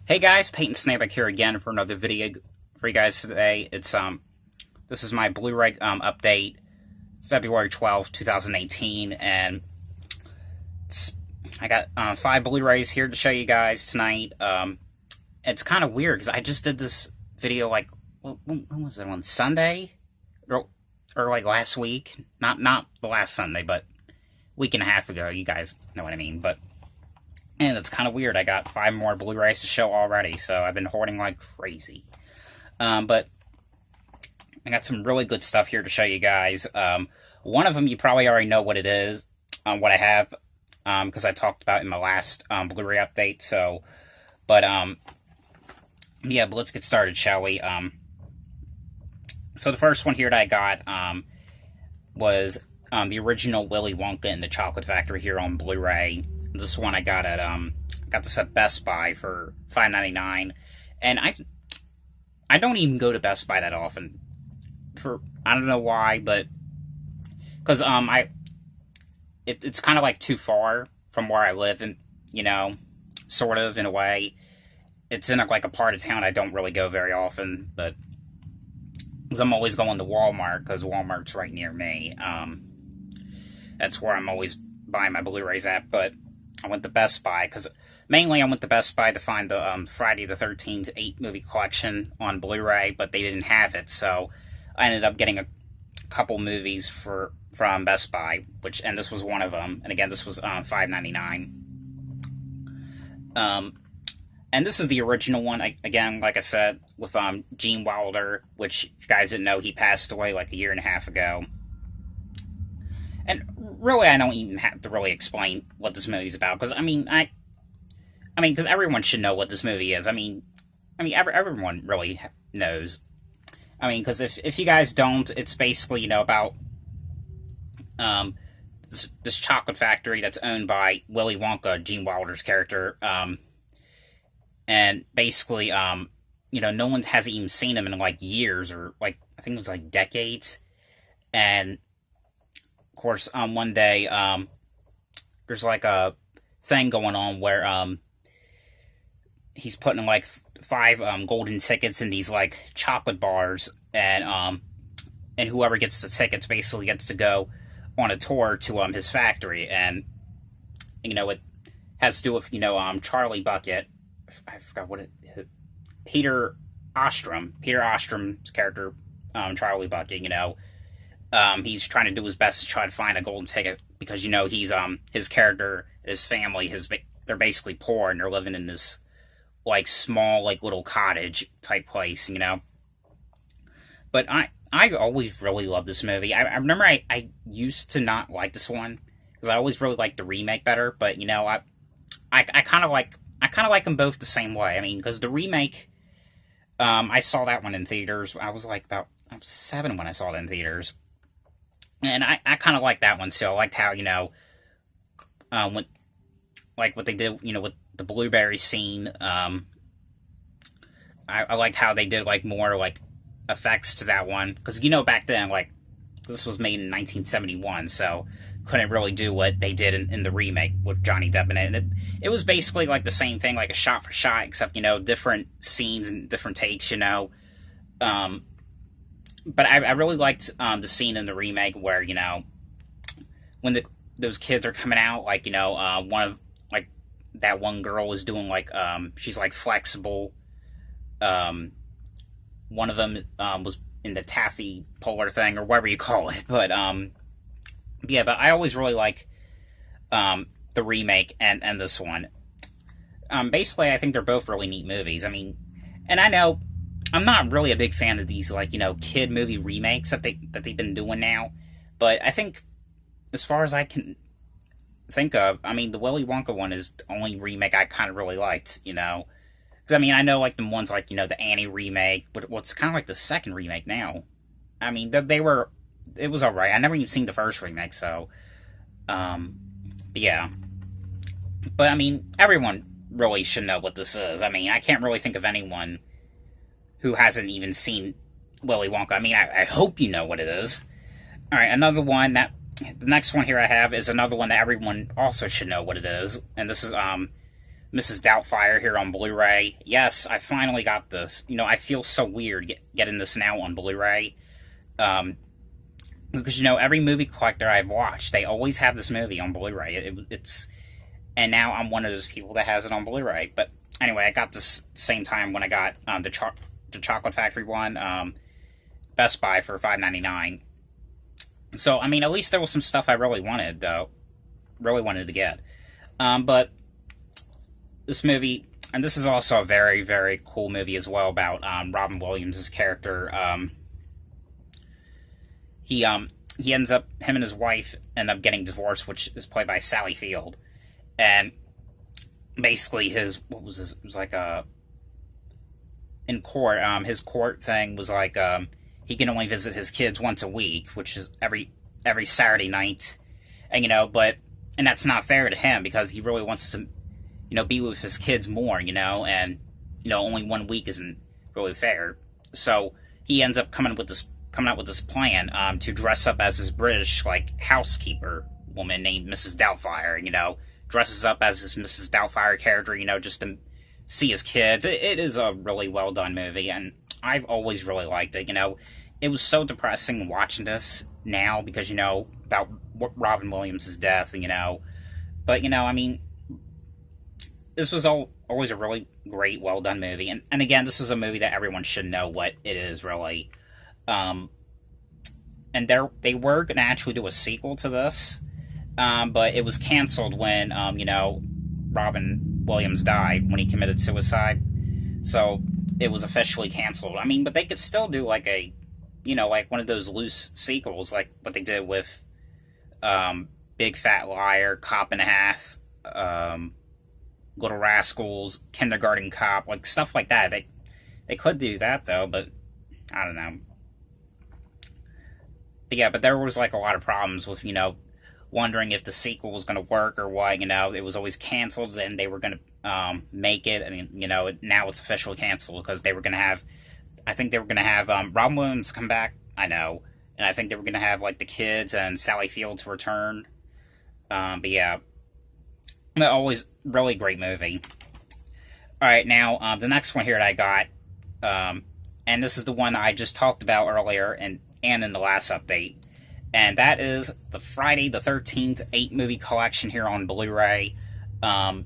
Hey guys, Peyton Snapeback here again for another video for you guys today. This is my Blu-ray update, February 12th, 2018, and I got 5 Blu-rays here to show you guys tonight. It's kind of weird because I just did this video like when was it, on Sunday or like last week? Not the last Sunday, but a week and a half ago. You guys know what I mean, And it's kind of weird. I got 5 more Blu-rays to show already, so I've been hoarding like crazy. But I got some really good stuff here to show you guys. One of them you probably already know what it is, what I have, because I talked about it in my last Blu-ray update. Yeah, but let's get started, shall we? So the first one here that I got was the original Willy Wonka and the Chocolate Factory here on Blu-ray. This one I got this at Best Buy for $5.99, and I don't even go to Best Buy that often. I don't know why, but because it's kind of like too far from where I live, and sort of in a way, it's in like a part of town I don't really go very often, but because I'm always going to Walmart because Walmart's right near me. That's where I'm always buying my Blu-rays at, but I went to Best Buy because mainly I went to Best Buy to find the Friday the 13th 8-movie collection on Blu-ray, but they didn't have it, so I ended up getting a couple movies from Best Buy, and this was one of them. And again, this was $5.99. And this is the original one. Again, like I said, with Gene Wilder, which if you guys didn't know, he passed away like a year and a half ago. And really, I don't even have to really explain what this movie's about, because because everyone should know what this movie is. Everyone really knows. Because if you guys don't, it's basically about this chocolate factory that's owned by Willy Wonka, Gene Wilder's character, and basically, no one hasn't even seen him in like years, or like I think it was like decades, and of course, one day, there's like a thing going on where, he's putting like 5, golden tickets in these like chocolate bars, and whoever gets the tickets basically gets to go on a tour to, his factory, and, it has to do with, Charlie Bucket, I forgot what Peter Ostrom's character, Charlie Bucket, he's trying to do his best to try to find a golden ticket because, he's, his character, his family, they're basically poor and they're living in this, like, small, like, little cottage type place, But I always really loved this movie. I remember I used to not like this one because I always really liked the remake better, but, I kind of like them both the same way. Because the remake, I saw that one in theaters. I was 7 when I saw it in theaters. And I kind of like that one too. I liked how, what they did, with the blueberry scene. I liked how they did, like, more, like, effects to that one. Because, back then, like, this was made in 1971, so couldn't really do what they did in the remake with Johnny Depp in it. And it was basically, like, the same thing, like a shot for shot, except, different scenes and different takes, But I really liked the scene in the remake where, when those kids are coming out, like, that one girl was doing, like, she's, like, flexible. One of them was in the taffy puller thing, or whatever you call it. But I always really like the remake and this one. Basically, I think they're both really neat movies. And I know I'm not really a big fan of these, like, kid movie remakes that they've been doing now. But I think, as far as I can think of, the Willy Wonka one is the only remake I kind of really liked, Because, I know, like, the ones, like, the Annie remake, but what's kind of like the second remake now. It was alright. I never even seen the first remake, so, yeah. But, everyone really should know what this is. I can't really think of anyone who hasn't even seen Willy Wonka. I hope you know what it is. Alright, another one the next one here I have is another one that everyone also should know what it is. And this is, Mrs. Doubtfire here on Blu-ray. Yes, I finally got this. I feel so weird getting this now on Blu-ray. Because, every movie collector I've watched, they always have this movie on Blu-ray. And now I'm one of those people that has it on Blu-ray. But anyway, I got this same time when I got the Chocolate Factory one, Best Buy for $5.99. So, at least there was some stuff I really wanted, though. Really wanted to get. But this movie, and this is also a very, very cool movie as well about Robin Williams' character. He ends up, him and his wife end up getting divorced, which is played by Sally Field. And basically it was like in court, his court thing was like, he can only visit his kids once a week, which is every Saturday night. And, and that's not fair to him because he really wants to, be with his kids more, and, only 1 week isn't really fair. So he ends up coming out with this plan, to dress up as this British, housekeeper woman named Mrs. Doubtfire, dresses up as this Mrs. Doubtfire character, just to see his kids. It is a really well done movie, and I've always really liked it, It was so depressing watching this now because, about Robin Williams' death, But, this was always a really great, well-done movie. And again, this is a movie that everyone should know what it is, really. And they were going to actually do a sequel to this, but it was canceled when, Robin Williams died, when he committed suicide. So it was officially canceled. But they could still do, one of those loose sequels, like what they did with Big Fat Liar, Cop and a Half, Little Rascals, Kindergarten Cop, stuff like that. They could do that, though, but I don't know. But yeah, but there was, a lot of problems with, wondering if the sequel was going to work or what, It was always canceled, and they were going to make it. Now it's officially canceled because they were going to have... I think they were going to have Robin Williams come back, I know. And I think they were going to have, the kids and Sally Field to return. But yeah... Always really great movie. Alright, now, the next one here that I got, and this is the one I just talked about earlier and in the last update, and that is the Friday the 13th 8-movie collection here on Blu-ray. Now,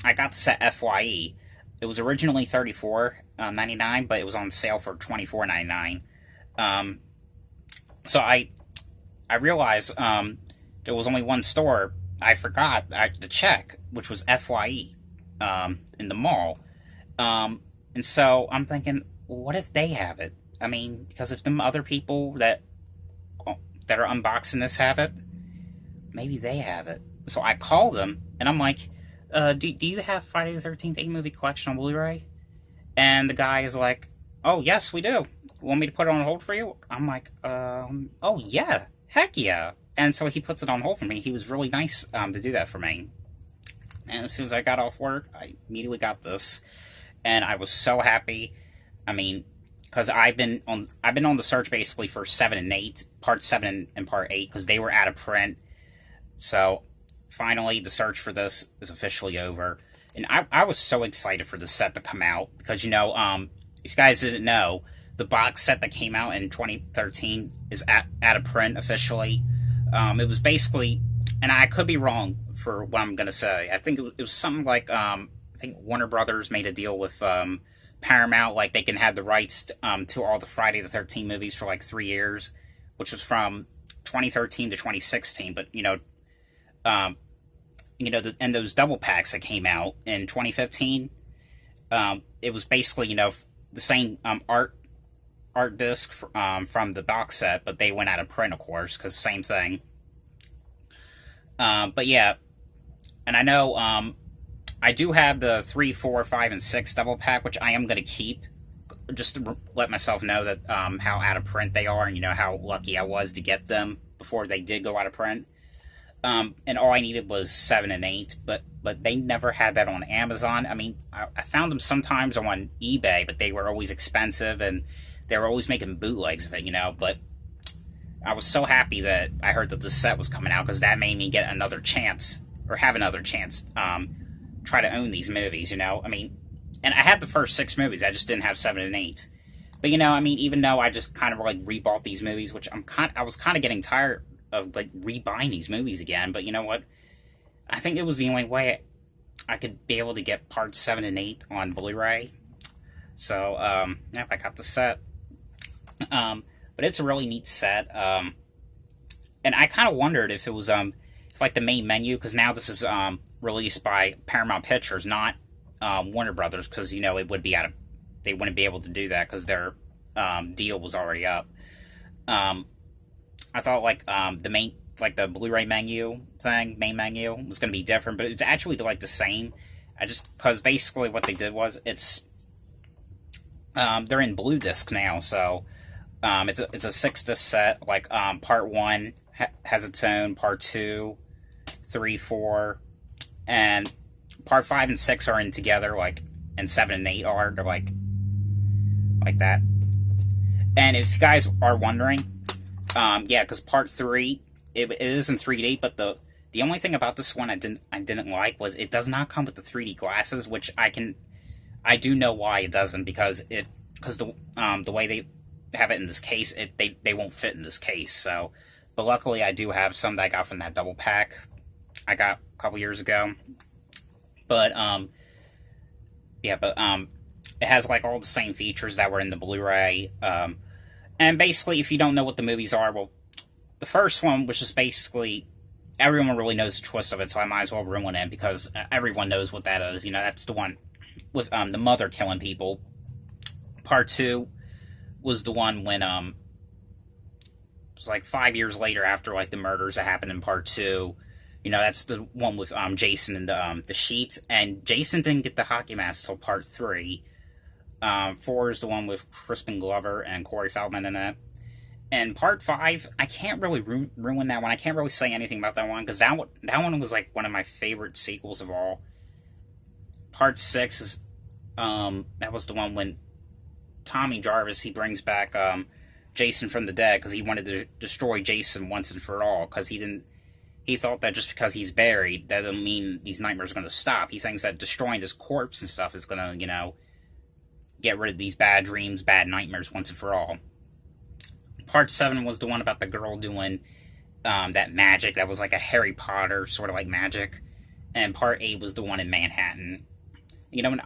I got this at FYE. It was originally $34.99, but it was on sale for $24.99. So I realized there was only one store I forgot to check, which was FYE in the mall. And so I'm thinking, well, what if they have it? Because if them other people that are unboxing this have it, maybe they have it. So I call them, and I'm like, do you have Friday the 13th 8-movie collection on Blu-ray? And the guy is like, oh, yes, we do. Want me to put it on hold for you? I'm like, oh, yeah. Heck yeah. And so he puts it on hold for me. He was really nice to do that for me. And as soon as I got off work, I immediately got this. And I was so happy. Because I've been on the search basically for 7 and 8, part 7 and part 8, because they were out of print. So finally, the search for this is officially over. And I was so excited for this set to come out. Because, if you guys didn't know, the box set that came out in 2013 is out of print officially. It was basically, and I could be wrong for what I'm going to say. I think it was something like, I think Warner Brothers made a deal with Paramount, they can have the rights to all the Friday the 13th movies for 3 years, which was from 2013 to 2016. But, and those double packs that came out in 2015, it was basically, the same art disc from the box set, but they went out of print, of course, because same thing. But yeah, and I know I do have the 3, 4, 5, and 6 double pack, which I am going to keep, just to let myself know that how out of print they are, and how lucky I was to get them before they did go out of print. And all I needed was 7 and 8, but they never had that on Amazon. I found them sometimes on eBay, but they were always expensive, and they were always making bootlegs of it, but I was so happy that I heard that this set was coming out, because that made me get another chance, or have another chance, try to own these movies, you know? I mean, and I had the first 6 movies, I just didn't have 7 and 8. But, you know, I mean, even though I just kind of, like, rebought these movies, which I was kind of getting tired of, like, rebuying these movies again, but you know what? I think it was the only way I could be able to get parts 7 and 8 on Blu-ray. So, yeah, I got the set. But it's a really neat set. And I kind of wondered if it was, if, like, the main menu, because now this is, released by Paramount Pictures, not, Warner Brothers, because, you know, it would be they wouldn't be able to do that, because their, deal was already up. I thought, like, the Blu-ray menu thing, main menu, was going to be different, but it's actually, like, the same. Because basically what they did was, they're in blue disc now, so, it's a 6-disc set, like, part 1 has its own, part 2, 3, 4, and part 5 and 6 are in together, like, and 7 and 8 are, they're like that. And if you guys are wondering, yeah, because part 3, it is in 3D, but the only thing about this one I didn't like was it does not come with the 3D glasses, which I do know why it doesn't, because the way they have it in this case, they won't fit in this case. So, but luckily I do have some that I got from that double pack I got a couple years ago. But yeah, but it has, like, all the same features that were in the Blu-ray. And basically, if you don't know what the movies are, well, the first one was just basically, everyone really knows the twist of it, so I might as well ruin it, because everyone knows what that is. You know, that's the one with the mother killing people. Part 2 was the one when, it was like 5 years later after, like, the murders that happened in part 2. You know, that's the one with Jason and the sheets, and Jason didn't get the hockey mask till part 3. 4 is the one with Crispin Glover and Corey Feldman in it. And part 5, I can't really ruin that one. I can't really say anything about that one, because that one was, like, one of my favorite sequels of all. Part 6 is, that was the one when Tommy Jarvis, he brings back, Jason from the dead, because he wanted to destroy Jason once and for all, because he thought that just because he's buried, that doesn't mean these nightmares are going to stop. He thinks that destroying his corpse and stuff is going to, you know, get rid of these bad dreams, bad nightmares once and for all. Part 7 was the one about the girl doing that magic that was like a Harry Potter sort of like magic. And part 8 was the one in Manhattan. You know,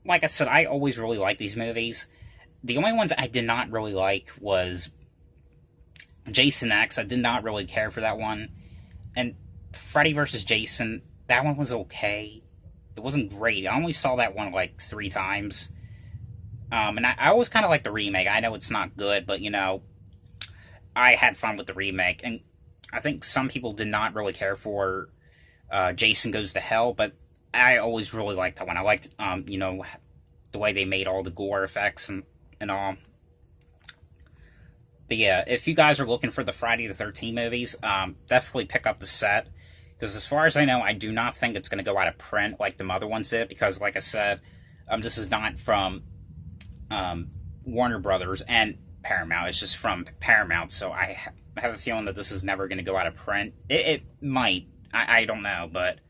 like I said, I always really liked these movies. The only ones I did not really like was Jason X. I did not really care for that one. And Freddy vs. Jason, that one was okay. It wasn't great. I only saw that one like 3 times. And I always kind of like the remake. I know it's not good, but, you know, I had fun with the remake. And I think some people did not really care for Jason Goes to Hell, but I always really liked that one. I liked, you know, the way they made all the gore effects and all. But yeah, if you guys are looking for the Friday the 13th movies, definitely pick up the set. Because as far as I know, I do not think it's going to go out of print like the other ones did. Because, like I said, this is not from Warner Brothers and Paramount. It's just from Paramount. So I have a feeling that this is never going to go out of print. It might. I don't know. But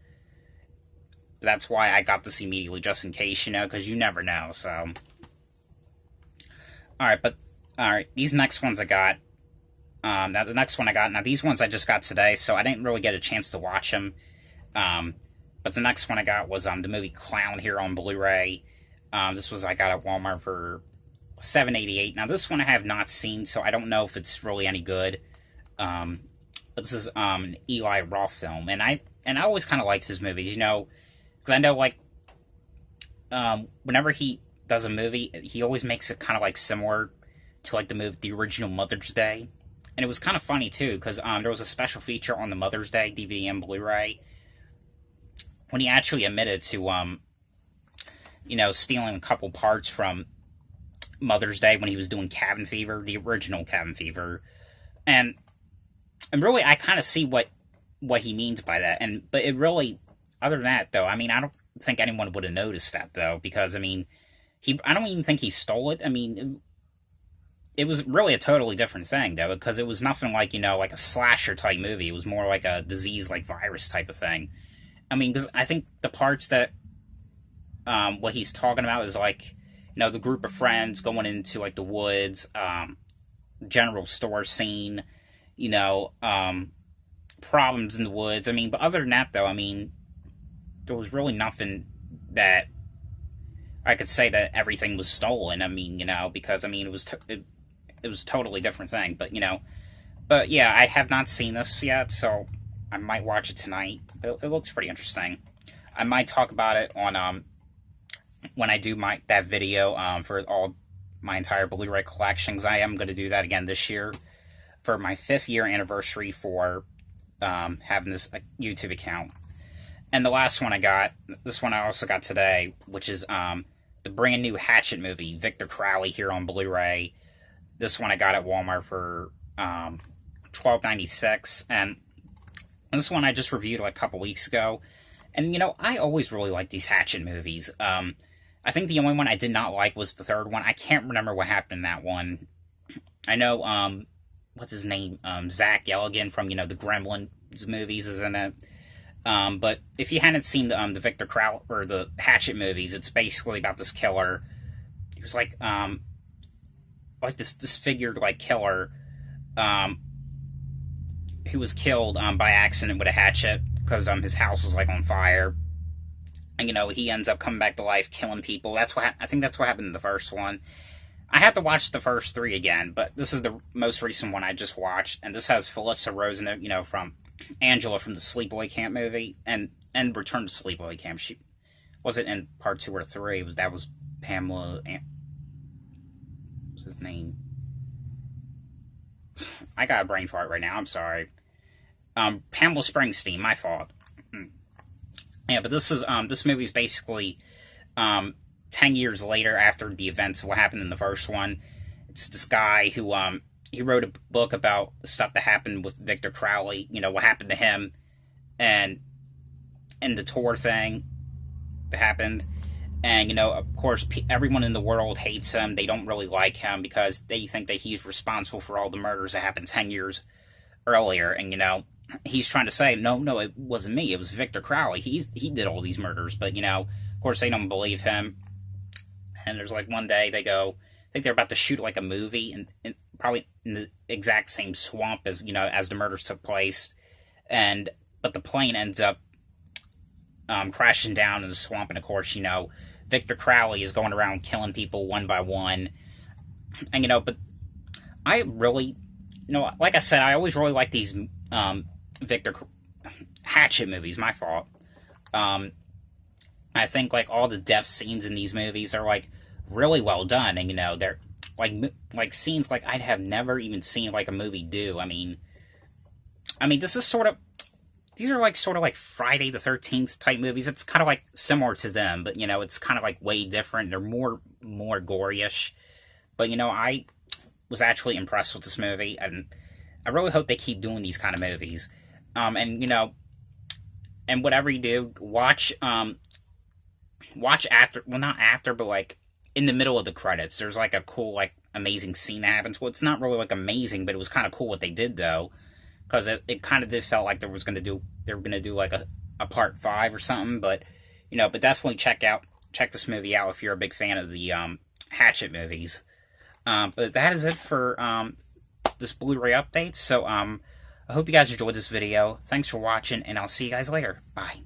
that's why I got this immediately, just in case, you know. Because you never know. So, Alright, these next ones I got, now the next one I got, now these ones I just got today, so I didn't really get a chance to watch them, but the next one I got was, the movie Clown here on Blu-ray. This was, I got at Walmart for $7.88. Now this one I have not seen, so I don't know if it's really any good, but this is, an Eli Roth film, and I always kind of liked his movies, you know, because I know, like, whenever he does a movie, he always makes it kind of, like, similar to, like, the original Mother's Day. And it was kind of funny, too, because there was a special feature on the Mother's Day DVD and Blu-ray when he actually admitted to, you know, stealing a couple parts from Mother's Day when he was doing Cabin Fever, the original Cabin Fever. And really, I kind of see what he means by that. But it really, other than that, though, I mean, I don't think anyone would have noticed that, though, because, I mean, I don't even think he stole it. I mean, it was really a totally different thing, though, because it was nothing like, you know, like a slasher-type movie. It was more like a disease, like virus type of thing. I mean, because I think the parts that what he's talking about is like, the group of friends going into like the woods, general store scene, you know, problems in the woods. I mean, but other than that, though, I mean, there was really nothing that I could say that everything was stolen. I mean, because I mean, it was a totally different thing. But yeah, I have not seen this yet, so I might watch it tonight. It looks pretty interesting. I might talk about it on when I do that video for all my entire Blu-ray collections. I am going to do that again this year for my 5th year anniversary for having this YouTube account. And the last one I got, this one I also got today, which is the brand new Hatchet movie, Victor Crowley, here on Blu-ray. This one I got at Walmart for $12.96, and this one I just reviewed like a couple weeks ago. And I always really like these Hatchet movies. I think the only one I did not like was the third one. I can't remember what happened in that one. I know what's his name? Zach Galligan from the Gremlins movies is in it. But if you hadn't seen the Victor Crowley or the Hatchet movies, it's basically about this killer. He was like this disfigured like killer who was killed by accident with a hatchet because his house was like on fire. And he ends up coming back to life, killing people. I think that's what happened in the first one. I have to watch the first 3 again, but this is the most recent one I just watched, and this has Felissa Rose in it, from Angela from the Sleepaway Camp movie, and Return to Sleepaway Camp. She wasn't in part 2 or 3. That was Pamela. What's his name? I got a brain fart right now. I'm sorry. Pamela Springsteen. My fault. Yeah, but this movie is basically 10 years later after the events of what happened in the first one. It's this guy who he wrote a book about stuff that happened with Victor Crowley, what happened to him, and the tour thing that happened. And, of course, everyone in the world hates him. They don't really like him because they think that he's responsible for all the murders that happened 10 years earlier. And, he's trying to say, no, it wasn't me. It was Victor Crowley. He did all these murders. But, of course, they don't believe him. And there's like one day they go, I think they're about to shoot like a movie, and probably in the exact same swamp as as the murders took place, but the plane ends up crashing down in the swamp, and of course Victor Crowley is going around killing people one by one, and but I really like I said, I always really like these Victor Hatchet movies. My fault. I think like all the death scenes in these movies are like really well done, and they're like scenes like I'd have never even seen like a movie do. I mean this is these are like sort of like Friday the 13th type movies. It's kind of like similar to them, but it's kind of like way different. They're more goryish, but I was actually impressed with this movie, and I really hope they keep doing these kind of movies. And whatever you do, watch after, well, not after, but like in the middle of the credits, there's like a cool, like amazing scene that happens. Well, it's not really like amazing, but it was kind of cool what they did though, because it kind of did felt like they were gonna do like a part 5 or something. But but definitely check this movie out if you're a big fan of the Hatchet movies. But that is it for this Blu-ray update. So I hope you guys enjoyed this video. Thanks for watching, and I'll see you guys later. Bye.